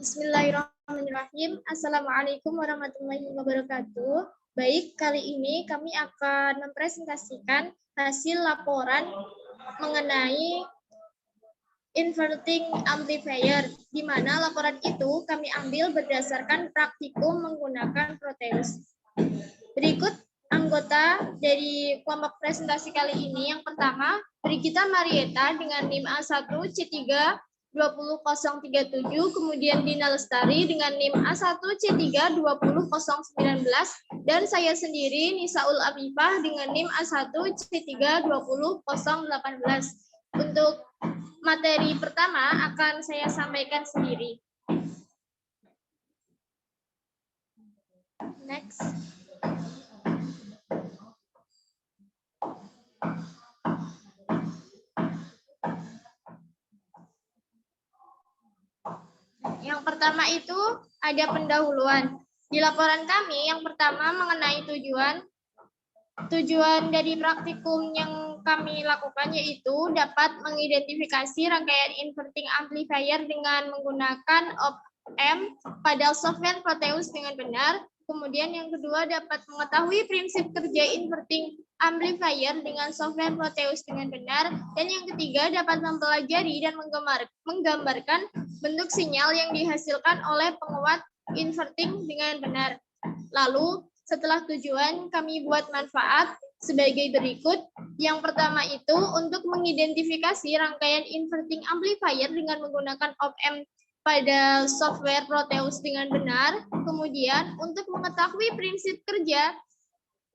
Bismillahirrahmanirrahim. Assalamualaikum warahmatullahi wabarakatuh. Baik, kali ini kami akan mempresentasikan hasil laporan mengenai inverting amplifier, di mana laporan itu kami ambil berdasarkan praktikum menggunakan Proteus. Berikut anggota dari kelompok presentasi kali ini. Yang pertama, Brigita Marieta dengan NIM A1C3 20037, kemudian Dina Lestari dengan NIM A1C3 20019, dan saya sendiri Nisaul Afifah dengan NIM A1C3 20018. Untuk materi pertama akan saya sampaikan sendiri. Next. Yang pertama itu ada pendahuluan. Di laporan kami yang pertama mengenai tujuan dari praktikum yang kami lakukan, yaitu dapat mengidentifikasi rangkaian inverting amplifier dengan menggunakan op-amp pada software Proteus dengan benar. Kemudian yang kedua dapat mengetahui prinsip kerja inverting amplifier dengan software Proteus dengan benar. Dan yang ketiga dapat mempelajari dan menggambarkan bentuk sinyal yang dihasilkan oleh penguat inverting dengan benar. Lalu setelah tujuan, kami buat manfaat sebagai berikut. Yang pertama itu untuk mengidentifikasi rangkaian inverting amplifier dengan menggunakan op-amp pada software Proteus dengan benar. Kemudian untuk mengetahui prinsip kerja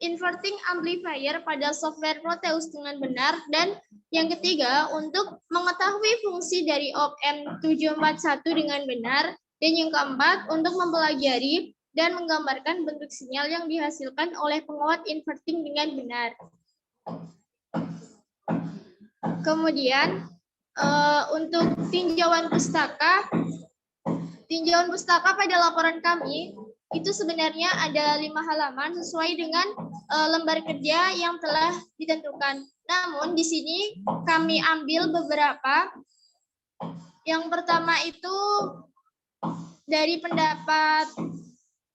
inverting amplifier pada software Proteus dengan benar. Dan yang ketiga untuk mengetahui fungsi dari op-amp 741 dengan benar. Dan yang keempat untuk mempelajari dan menggambarkan bentuk sinyal yang dihasilkan oleh penguat inverting dengan benar. Kemudian untuk tinjauan pustaka pada laporan kami itu sebenarnya ada 5 halaman sesuai dengan lembar kerja yang telah ditentukan. Namun di sini kami ambil beberapa. Yang pertama itu dari pendapat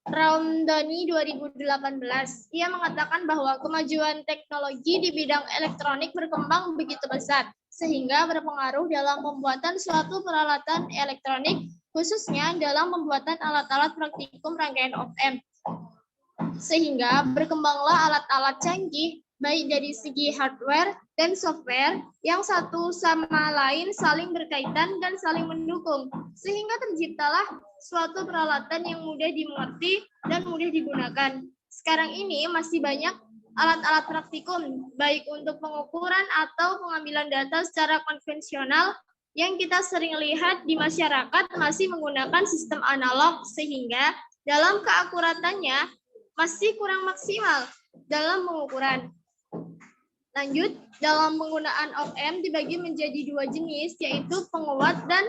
Raumdani 2018. Ia mengatakan bahwa kemajuan teknologi di bidang elektronik berkembang begitu pesat, sehingga berpengaruh dalam pembuatan suatu peralatan elektronik, khususnya dalam pembuatan alat-alat praktikum rangkaian op-amp. Sehingga berkembanglah alat-alat canggih, baik dari segi hardware dan software, yang satu sama lain saling berkaitan dan saling mendukung, sehingga terciptalah suatu peralatan yang mudah dimengerti dan mudah digunakan. Sekarang ini masih banyak alat-alat praktikum, baik untuk pengukuran atau pengambilan data secara konvensional, yang kita sering lihat di masyarakat masih menggunakan sistem analog, sehingga dalam keakuratannya masih kurang maksimal dalam pengukuran. Lanjut, dalam penggunaan op-amp dibagi menjadi 2 jenis, yaitu penguat dan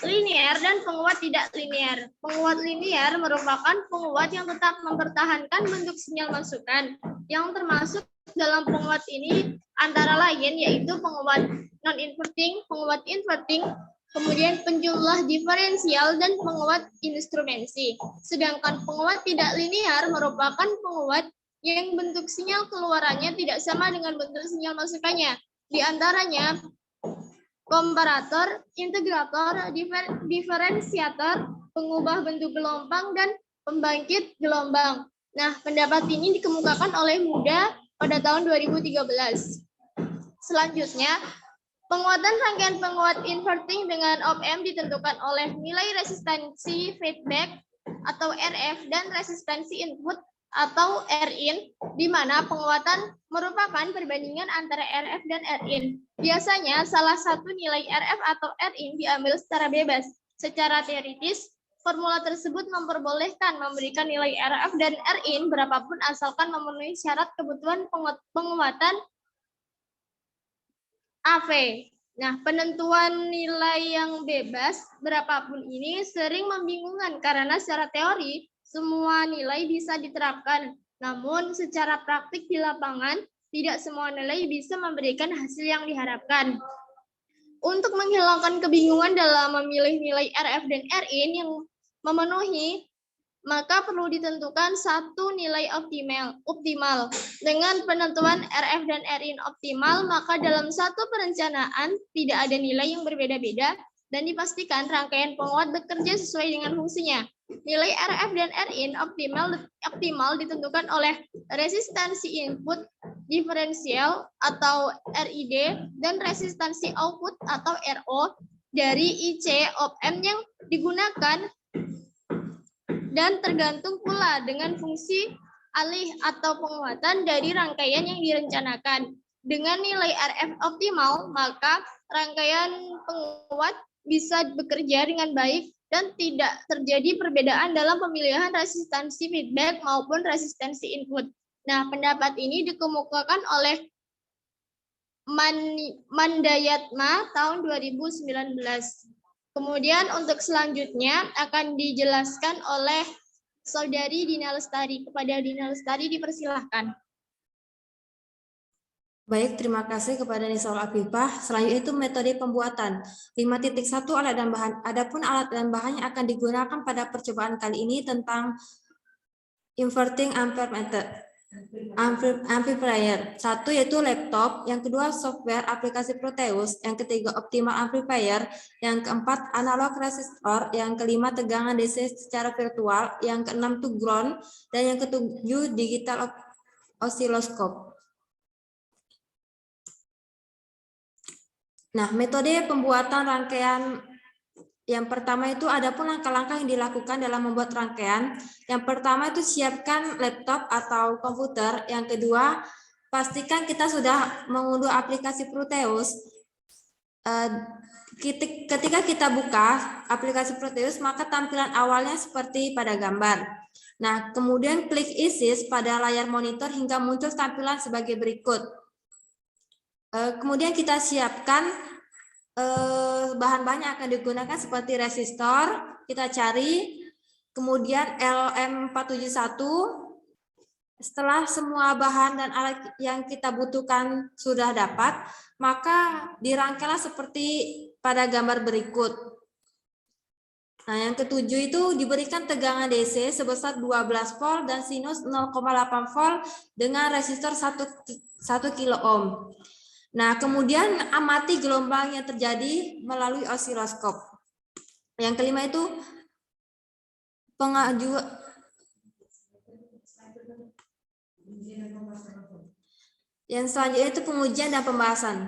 linear dan penguat tidak linear. Penguat linear merupakan penguat yang tetap mempertahankan bentuk sinyal masukan. Yang termasuk dalam penguat ini antara lain yaitu penguat non-inverting, penguat inverting, kemudian penjumlah diferensial, dan penguat instrumensi. Sedangkan penguat tidak linear merupakan penguat yang bentuk sinyal keluarannya tidak sama dengan bentuk sinyal masukannya. Di antaranya komparator, integrator, diferensiator, pengubah bentuk gelombang, dan pembangkit gelombang. Nah, pendapat ini dikemukakan oleh Muda pada tahun 2013. Selanjutnya, penguatan rangkaian penguat inverting dengan op-amp ditentukan oleh nilai resistansi feedback atau RF dan resistansi input atau RIN, di mana penguatan merupakan perbandingan antara RF dan RIN. Biasanya salah satu nilai RF atau RIN diambil secara bebas. Secara teoritis, formula tersebut memperbolehkan memberikan nilai RF dan RIN berapapun asalkan memenuhi syarat kebutuhan penguatan AV. Nah, penentuan nilai yang bebas berapapun ini sering membingungkan karena secara teori semua nilai bisa diterapkan. Namun secara praktik di lapangan tidak semua nilai bisa memberikan hasil yang diharapkan. Untuk menghilangkan kebingungan dalam memilih nilai RF dan RIN yang memenuhi, maka perlu ditentukan satu nilai optimal. Dengan penentuan RF dan RIN optimal, maka dalam satu perencanaan tidak ada nilai yang berbeda-beda dan dipastikan rangkaian penguat bekerja sesuai dengan fungsinya. Nilai RF dan RIN optimal ditentukan oleh resistansi input diferensial atau RID dan resistansi output atau RO dari IC op-amp yang digunakan, dan tergantung pula dengan fungsi alih atau penguatan dari rangkaian yang direncanakan. Dengan nilai RF optimal, maka rangkaian penguat bisa bekerja dengan baik dan tidak terjadi perbedaan dalam pemilihan resistansi feedback maupun resistansi input. Nah, pendapat ini dikemukakan oleh Mandayatma tahun 2019. Kemudian untuk selanjutnya akan dijelaskan oleh Saudari Dina Lestari. Kepada Dina Lestari dipersilahkan. Baik, terima kasih kepada Nisal Afifah. Selanjutnya itu metode pembuatan. 5.1 alat dan bahan. Adapun alat dan bahan yang akan digunakan pada percobaan kali ini tentang inverting amplifier. Satu yaitu laptop, yang kedua software aplikasi Proteus, yang ketiga optimal amplifier, yang keempat analog resistor, yang kelima tegangan DC secara virtual, yang keenam itu ground, dan yang ketujuh digital oscilloscope. Nah, metode pembuatan rangkaian yang pertama itu adapun langkah-langkah yang dilakukan dalam membuat rangkaian. Yang pertama itu siapkan laptop atau komputer. Yang kedua, pastikan kita sudah mengunduh aplikasi Proteus. Ketika kita buka aplikasi Proteus, maka tampilan awalnya seperti pada gambar. Nah, kemudian klik ISIS pada layar monitor hingga muncul tampilan sebagai berikut. Kemudian kita siapkan bahan-bahan yang akan digunakan seperti resistor, kita cari, kemudian LM471. Setelah semua bahan dan alat yang kita butuhkan sudah dapat, maka dirangkailah seperti pada gambar berikut. Nah, yang ketujuh itu diberikan tegangan DC sebesar 12 volt dan sinus 0,8 volt dengan resistor 1 kilo ohm. Nah, kemudian amati gelombang yang terjadi melalui osiloskop. Yang kelima itu yang selanjutnya itu pengujian dan pembahasan.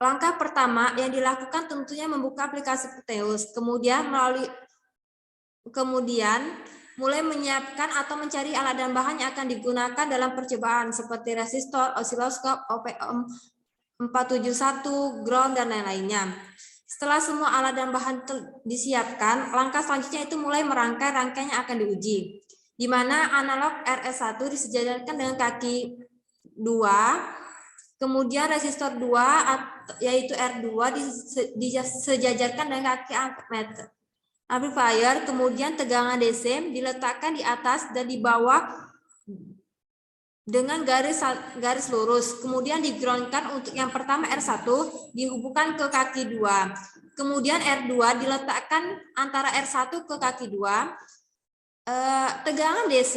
Langkah pertama yang dilakukan tentunya membuka aplikasi Proteus, kemudian mulai menyiapkan atau mencari alat dan bahan yang akan digunakan dalam percobaan seperti resistor, osiloskop, OP471, ground, dan lain-lainnya. Setelah semua alat dan bahan disiapkan, langkah selanjutnya itu mulai merangkai rangkaian yang akan diuji, di mana analog RS1 disejajarkan dengan kaki 2, kemudian resistor 2 yaitu R2 disejajarkan dengan kaki amplifier, kemudian tegangan DC diletakkan di atas dan di bawah dengan garis lurus, kemudian digroundkan. Untuk yang pertama R1 dihubungkan ke kaki 2, kemudian R2 diletakkan antara R1 ke kaki 2. Tegangan DC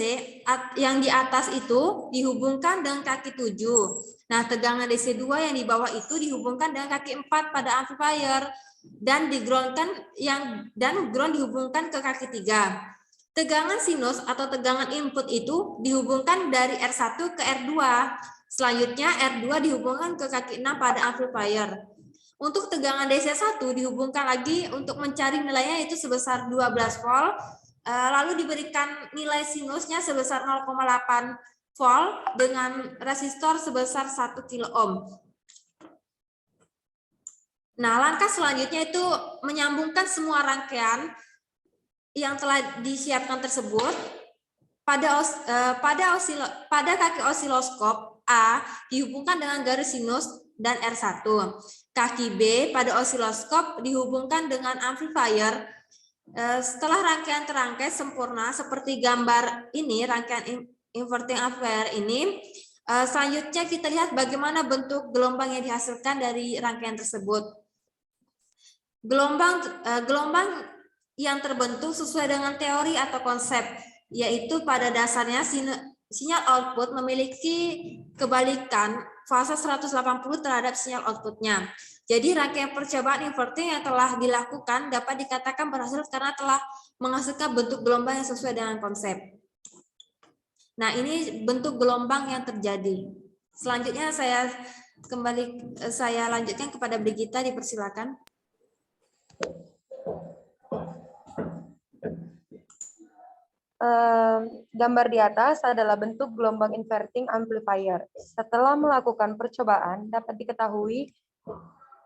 yang di atas itu dihubungkan dengan kaki 7. Nah, tegangan DC 2 yang di bawah itu dihubungkan dengan kaki 4 pada amplifier dan ground dihubungkan ke kaki 3. Tegangan sinus atau tegangan input itu dihubungkan dari R1 ke R2. Selanjutnya R2 dihubungkan ke kaki 6 pada amplifier. Untuk tegangan DC1 dihubungkan lagi untuk mencari nilainya itu sebesar 12 volt. Lalu diberikan nilai sinusnya sebesar 0,8 volt dengan resistor sebesar 1 kilo ohm. Nah, langkah selanjutnya itu menyambungkan semua rangkaian yang telah disiapkan tersebut pada kaki osiloskop A dihubungkan dengan garis sinus dan R1. Kaki B pada osiloskop dihubungkan dengan amplifier. Setelah rangkaian terangkai sempurna seperti gambar ini, rangkaian inverting amplifier ini, Selanjutnya kita lihat bagaimana bentuk gelombang yang dihasilkan dari rangkaian tersebut. Gelombang yang terbentuk sesuai dengan teori atau konsep, yaitu pada dasarnya sinyal output memiliki kebalikan fase 180 terhadap sinyal outputnya. Jadi rangkaian percobaan inverting yang telah dilakukan dapat dikatakan berhasil karena telah menghasilkan bentuk gelombang yang sesuai dengan konsep. Nah, ini bentuk gelombang yang terjadi. Selanjutnya saya lanjutkan kepada Brigita, dipersilakan. Gambar di atas adalah bentuk gelombang inverting amplifier. Setelah melakukan percobaan, dapat diketahui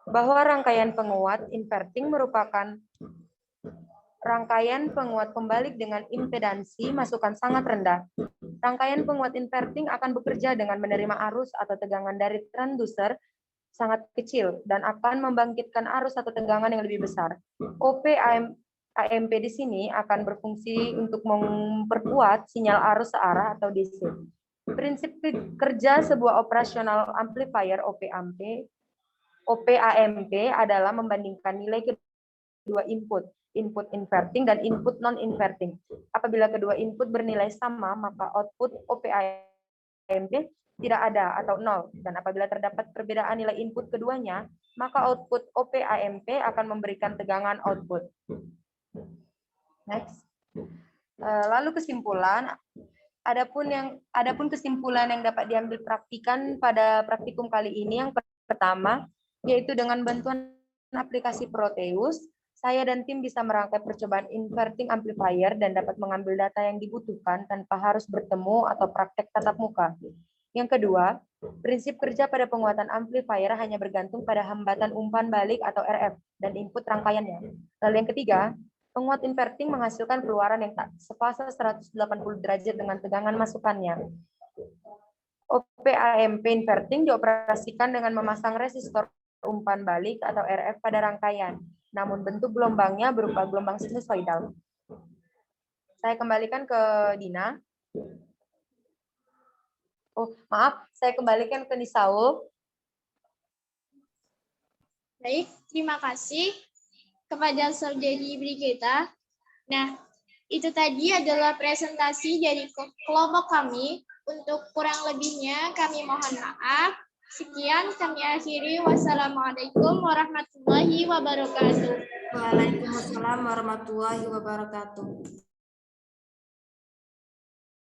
bahwa rangkaian penguat inverting merupakan rangkaian penguat pembalik dengan impedansi masukan sangat rendah. Rangkaian penguat inverting akan bekerja dengan menerima arus atau tegangan dari transducer sangat kecil dan akan membangkitkan arus atau tegangan yang lebih besar. OP-AMP di sini akan berfungsi untuk memperkuat sinyal arus searah atau DC. Prinsip kerja sebuah operasional amplifier OP-AMP adalah membandingkan nilai kedua input inverting dan input non-inverting. Apabila kedua input bernilai sama, maka output OP-AMP tidak ada atau nol. Dan apabila terdapat perbedaan nilai input keduanya, maka output OP-AMP akan memberikan tegangan output. Next. Lalu kesimpulan. Adapun kesimpulan yang dapat diambil praktikan pada praktikum kali ini, yang pertama, yaitu dengan bantuan aplikasi Proteus, saya dan tim bisa merangkai percobaan inverting amplifier dan dapat mengambil data yang dibutuhkan tanpa harus bertemu atau praktek tatap muka. Yang kedua, prinsip kerja pada penguatan amplifier hanya bergantung pada hambatan umpan balik atau RF dan input rangkaiannya. Lalu yang ketiga, penguat inverting menghasilkan keluaran yang tak sefase 180 derajat dengan tegangan masukannya. OP-AMP inverting dioperasikan dengan memasang resistor umpan balik atau RF pada rangkaian. Namun bentuk gelombangnya berupa gelombang sinusoidal. Saya kembalikan ke Dina. Oh, maaf, saya kembalikan ke Nisaul. Baik, terima kasih kepada Saudari Brigita. Nah, itu tadi adalah presentasi dari kelompok kami. Untuk kurang lebihnya kami mohon maaf. Sekian kami akhiri. Wassalamualaikum warahmatullahi wabarakatuh. Waalaikumsalam warahmatullahi wabarakatuh.